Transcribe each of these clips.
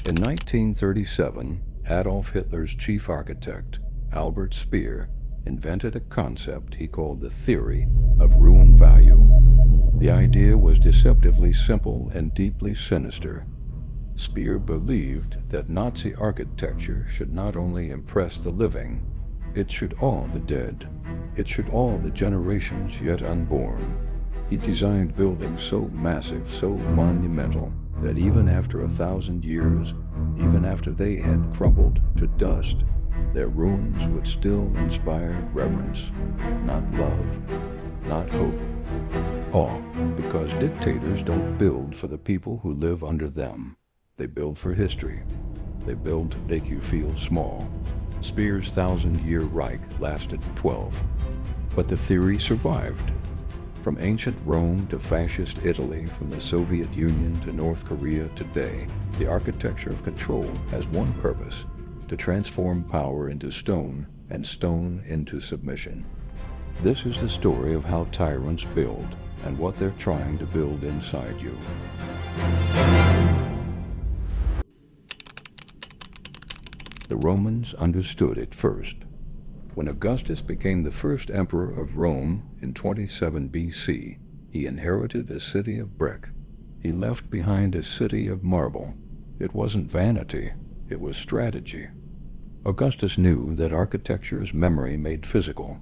In 1937, Adolf Hitler's chief architect, Albert Speer, invented a concept he called the theory of ruin value. The idea was deceptively simple and deeply sinister. Speer believed that Nazi architecture should not only impress the living, it should awe the dead. It should awe the generations yet unborn. He designed buildings so massive, so monumental, that even after 1,000 years, even after they had crumbled to dust, their ruins would still inspire reverence, not love, not hope. Awe, because dictators don't build for the people who live under them. They build for history. They build to make you feel small. Speer's 1,000-year Reich lasted 12. But the theory survived. From ancient Rome to fascist Italy, from the Soviet Union to North Korea today, the architecture of control has one purpose: to transform power into stone and stone into submission. This is the story of how tyrants build and what they're trying to build inside you. The Romans understood it first. When Augustus became the first emperor of Rome in 27 BC, he inherited a city of brick. He left behind a city of marble. It wasn't vanity, it was strategy. Augustus knew that architecture is memory made physical.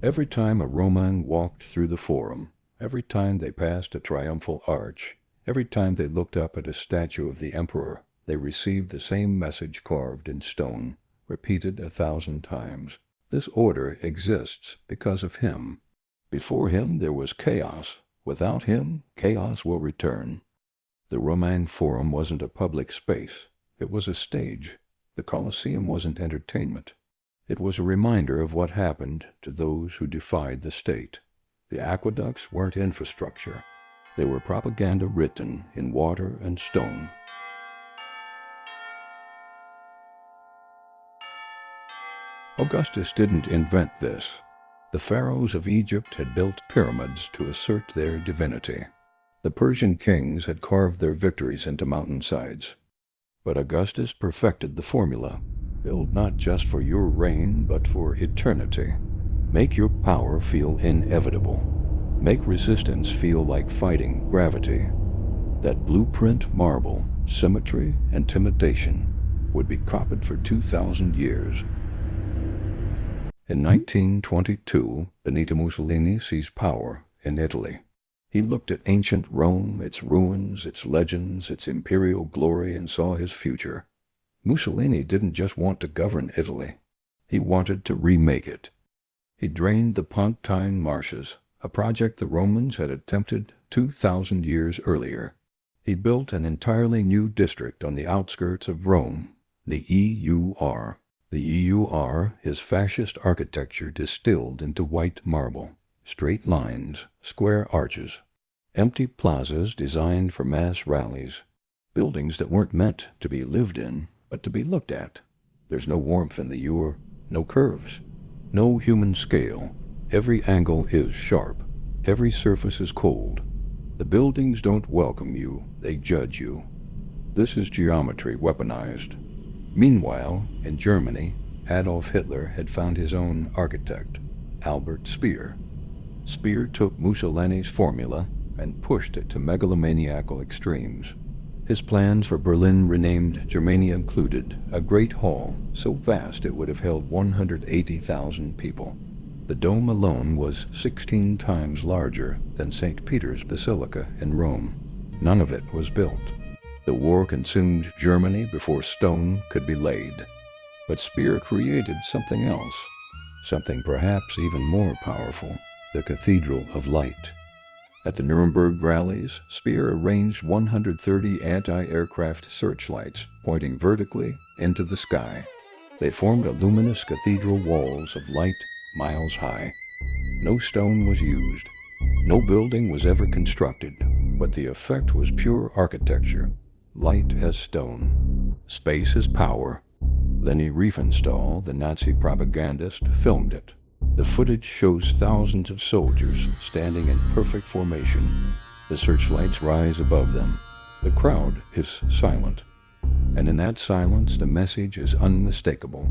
Every time a Roman walked through the Forum, every time they passed a triumphal arch, every time they looked up at a statue of the emperor, they received the same message carved in stone, repeated 1,000 times. This order exists because of him. Before him there was chaos. Without him, chaos will return. The Roman Forum wasn't a public space. It was a stage. The Colosseum wasn't entertainment. It was a reminder of what happened to those who defied the state. The aqueducts weren't infrastructure. They were propaganda written in water and stone. Augustus didn't invent this. The pharaohs of Egypt had built pyramids to assert their divinity. The Persian kings had carved their victories into mountainsides. But Augustus perfected the formula. Build not just for your reign, but for eternity. Make your power feel inevitable. Make resistance feel like fighting gravity. That blueprint marble, symmetry, intimidation would be copied for 2,000 years. In 1922, Benito Mussolini seized power in Italy. He looked at ancient Rome, its ruins, its legends, its imperial glory, and saw his future. Mussolini didn't just want to govern Italy. He wanted to remake it. He drained the Pontine Marshes, a project the Romans had attempted 2,000 years earlier. He built an entirely new district on the outskirts of Rome, the EUR. The EUR is fascist architecture distilled into white marble, straight lines, square arches, empty plazas designed for mass rallies, buildings that weren't meant to be lived in, but to be looked at. There's no warmth in the EUR, no curves, no human scale. Every angle is sharp, every surface is cold. The buildings don't welcome you, they judge you. This is geometry weaponized. Meanwhile, in Germany, Adolf Hitler had found his own architect, Albert Speer. Speer took Mussolini's formula and pushed it to megalomaniacal extremes. His plans for Berlin, renamed Germania, included a great hall so vast it would have held 180,000 people. The dome alone was 16 times larger than St. Peter's Basilica in Rome. None of it was built. The war consumed Germany before stone could be laid. But Speer created something else, something perhaps even more powerful, the Cathedral of Light. At the Nuremberg rallies, Speer arranged 130 anti-aircraft searchlights pointing vertically into the sky. They formed a luminous cathedral walls of light miles high. No stone was used. No building was ever constructed, but the effect was pure architecture. Light as stone. Space as power. Leni Riefenstahl, the Nazi propagandist, filmed it. The footage shows thousands of soldiers standing in perfect formation. The searchlights rise above them. The crowd is silent. And in that silence, the message is unmistakable.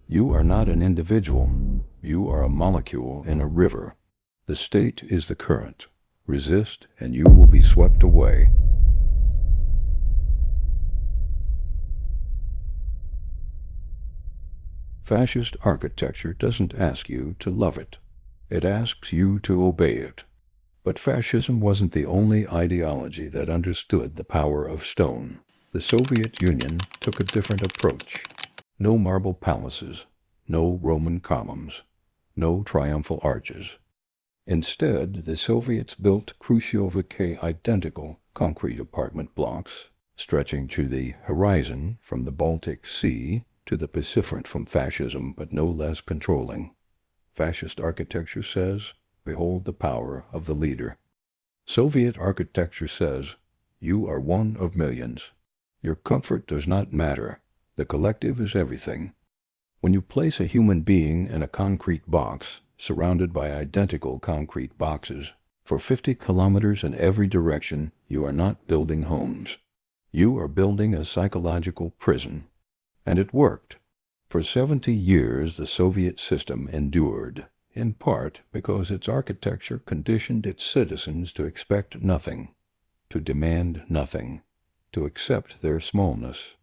You are not an individual. You are a molecule in a river. The state is the current. Resist, and you will be swept away. Fascist architecture doesn't ask you to love it. It asks you to obey it. But fascism wasn't the only ideology that understood the power of stone. The Soviet Union took a different approach. No marble palaces, no Roman columns, no triumphal arches. Instead, the Soviets built Khrushchev-identical concrete apartment blocks, stretching to the horizon from the Baltic Sea to the Pacific, from fascism, but no less controlling. Fascist architecture says, behold the power of the leader. Soviet architecture says, you are one of millions. Your comfort does not matter. The collective is everything. When you place a human being in a concrete box, surrounded by identical concrete boxes, for 50 kilometers in every direction, you are not building homes. You are building a psychological prison. And it worked. For 70 years, the Soviet system endured, in part because its architecture conditioned its citizens to expect nothing, to demand nothing, to accept their smallness.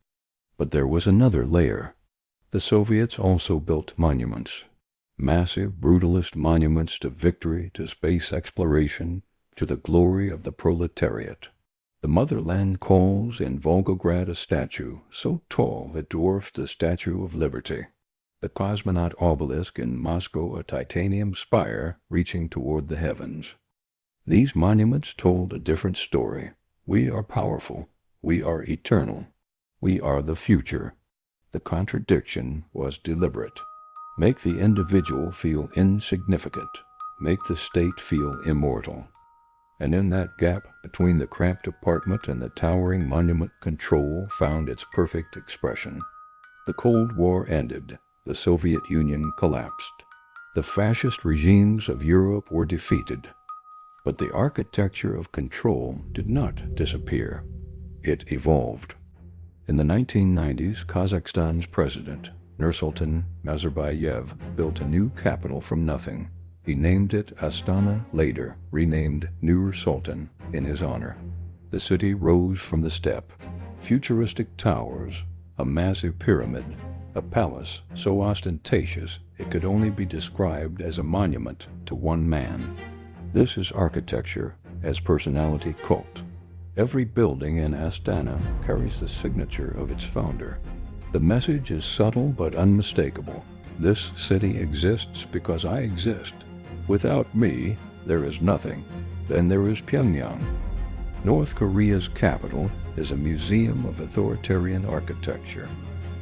But there was another layer. The Soviets also built monuments. Massive, brutalist monuments to victory, to space exploration, to the glory of the proletariat. The motherland calls in Volgograd a statue so tall it dwarfed the Statue of Liberty. The cosmonaut obelisk in Moscow a titanium spire reaching toward the heavens. These monuments told a different story. We are powerful. We are eternal. We are the future. The contradiction was deliberate. Make the individual feel insignificant. Make the state feel immortal. And in that gap between the cramped apartment and the towering monument, control found its perfect expression. The Cold War ended. The Soviet Union collapsed. The fascist regimes of Europe were defeated. But the architecture of control did not disappear. It evolved. In the 1990s, Kazakhstan's president, Nursultan Nazarbayev, built a new capital from nothing. He named it Astana, later renamed Nur-Sultan, in his honor. The city rose from the steppe. Futuristic towers, a massive pyramid, a palace so ostentatious it could only be described as a monument to one man. This is architecture as personality cult. Every building in Astana carries the signature of its founder. The message is subtle but unmistakable. This city exists because I exist. Without me, there is nothing. Then there is Pyongyang. North Korea's capital is a museum of authoritarian architecture.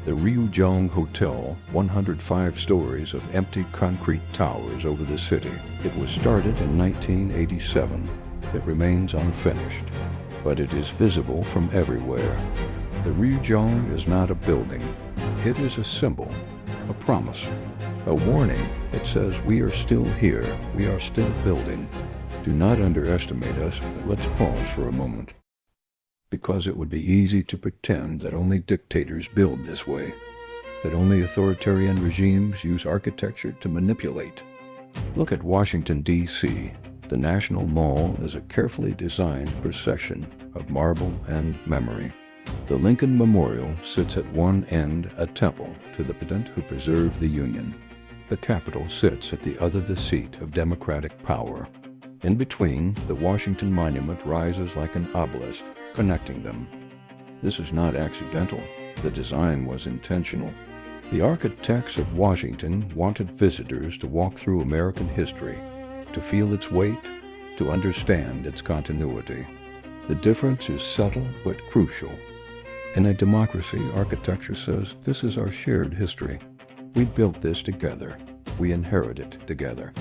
The Ryujong Hotel, 105 stories of empty concrete towers over the city. It was started in 1987. It remains unfinished, but it is visible from everywhere. The Ryujong is not a building. It is a symbol, a promise, a warning. It says we are still here, we are still building. Do not underestimate us, but let's pause for a moment. Because it would be easy to pretend that only dictators build this way, that only authoritarian regimes use architecture to manipulate. Look at Washington, D.C. The National Mall is a carefully designed procession of marble and memory. The Lincoln Memorial sits at one end, a temple to the president who preserved the Union. The Capitol sits at the other, the seat of democratic power. In between, the Washington Monument rises like an obelisk, connecting them. This is not accidental. The design was intentional. The architects of Washington wanted visitors to walk through American history, to feel its weight, to understand its continuity. The difference is subtle but crucial. In a democracy, architecture says, this is our shared history. We built this together. We inherit it together.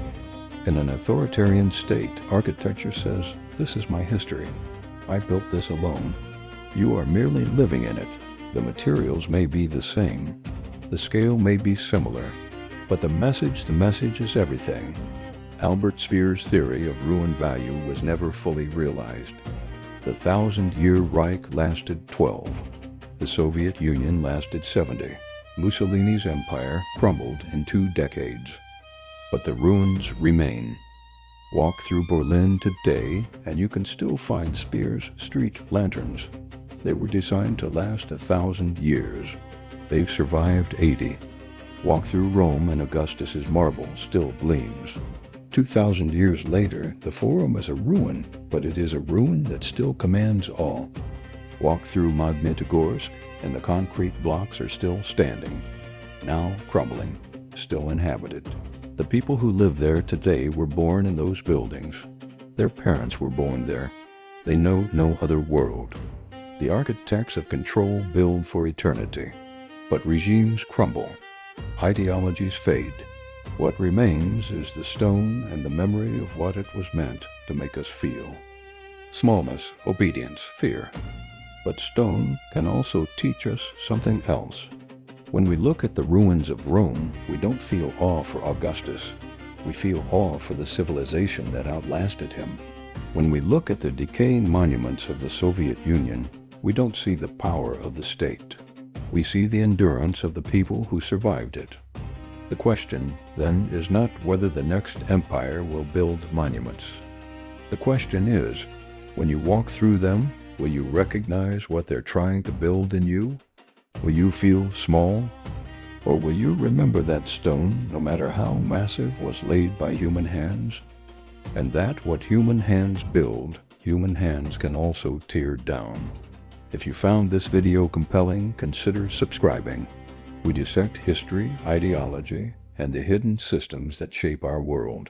In an authoritarian state, architecture says, this is my history. I built this alone. You are merely living in it. The materials may be the same. The scale may be similar. But the message is everything. Albert Speer's theory of ruin value was never fully realized. The 1,000-year Reich lasted 12. The Soviet Union lasted 70. Mussolini's empire crumbled in 2 decades. But the ruins remain. Walk through Berlin today, and you can still find Speer's street lanterns. They were designed to last 1,000 years. They've survived 80. Walk through Rome, and Augustus's marble still gleams. 2,000 years later, the Forum is a ruin, but it is a ruin that still commands awe. Walk through Magnitogorsk, and the concrete blocks are still standing, now crumbling, still inhabited. The people who live there today were born in those buildings. Their parents were born there. They know no other world. The architects of control build for eternity. But regimes crumble. Ideologies fade. What remains is the stone and the memory of what it was meant to make us feel. Smallness, obedience, fear. But stone can also teach us something else. When we look at the ruins of Rome, we don't feel awe for Augustus. We feel awe for the civilization that outlasted him. When we look at the decaying monuments of the Soviet Union, we don't see the power of the state. We see the endurance of the people who survived it. The question, then, is not whether the next empire will build monuments. The question is, when you walk through them, will you recognize what they're trying to build in you? Will you feel small? Or will you remember that stone, no matter how massive, was laid by human hands? And that what human hands build, human hands can also tear down. If you found this video compelling, consider subscribing. We dissect history, ideology, and the hidden systems that shape our world.